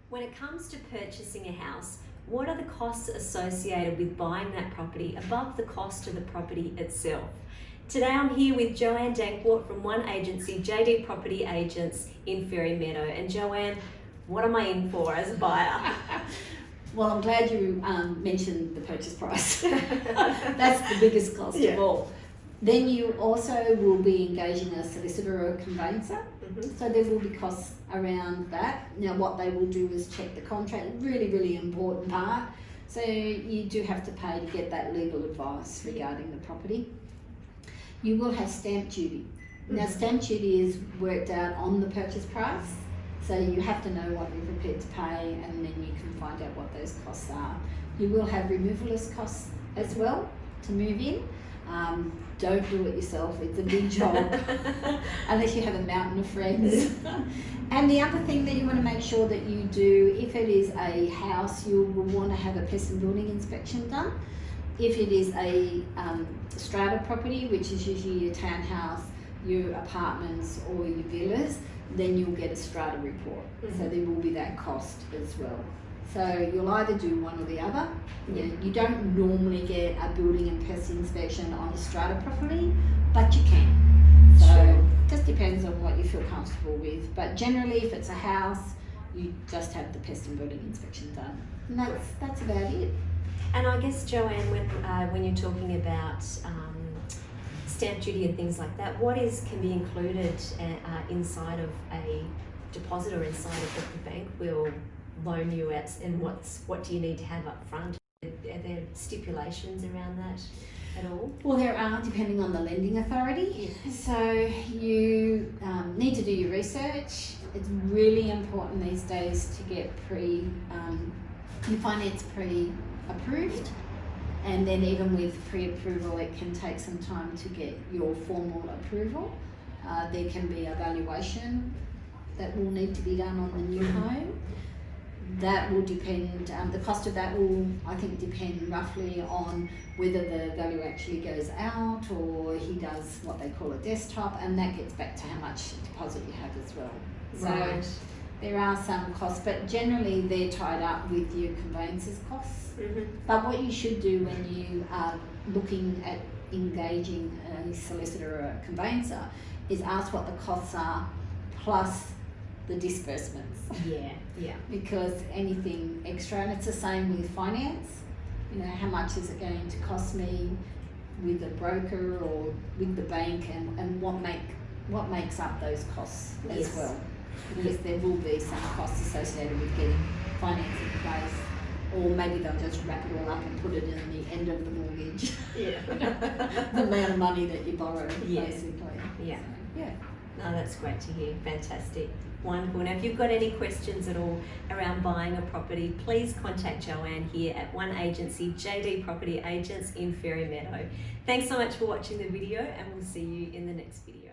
When it comes to purchasing a house, what are the costs associated with buying that property above the cost of the property itself? Today I'm here with Joanne Danckwardt from one agency, JD Property Agents in Fairy Meadow. And Joanne, what am I in for as a buyer? Well, I'm glad you mentioned the purchase price. That's the biggest cost of all. Then you also will be engaging a solicitor or a conveyancer. So there will be costs around that. Now what they will do is check the contract, really, really important part. So you do have to pay to get that legal advice regarding the property. You will have stamp duty. Now stamp duty is worked out on the purchase price. So you have to know what you're prepared to pay, and then you can find out what those costs are. You will have removalist costs as well to move in. Don't do it yourself, it's a big job, unless you have a mountain of friends. And the other thing that you want to make sure that you do, if it is a house, you will want to have a pest and building inspection done. If it is a strata property, which is usually your townhouse, your apartments or your villas, then you'll get a strata report. So there will be that cost as well. So you'll either do one or the other. You don't normally get a building and pest inspection on a strata property, but you can. So it just depends on what you feel comfortable with. But generally, if it's a house, you just have the pest and building inspection done. And that's about it. And I guess, Joanne, when you're talking about stamp duty and things like that, what can be included inside of a deposit or inside of what the bank will loan you at, and what do you need to have up front? Are there stipulations around that at all? Well, there are, depending on the lending authority. So you need to do your research. It's really important these days to get your finance pre-approved. And then even with pre-approval, it can take some time to get your formal approval. There can be a valuation that will need to be done on the new home. That will depend, the cost of that will, I think, depend roughly on whether the value actually goes out or he does what they call a desktop, and that gets back to how much deposit you have as well. Right. So there are some costs, but generally they're tied up with your conveyances costs. But what you should do when you are looking at engaging a solicitor or a conveyancer is ask what the costs are plus the disbursements. Because anything extra, and it's the same with finance. You know, how much is it going to cost me with a broker or with the bank, and what makes up those costs as well. Because there will be some costs associated with getting finance in place, or maybe they'll just wrap it all up and put it in the end of the mortgage. The amount of money that you borrow, basically. No, that's great to hear. Fantastic. Wonderful. Now, if you've got any questions at all around buying a property, please contact Joanne here at one agency, JD Property Agents in Fairy Meadow. Thanks so much for watching the video, and we'll see you in the next video.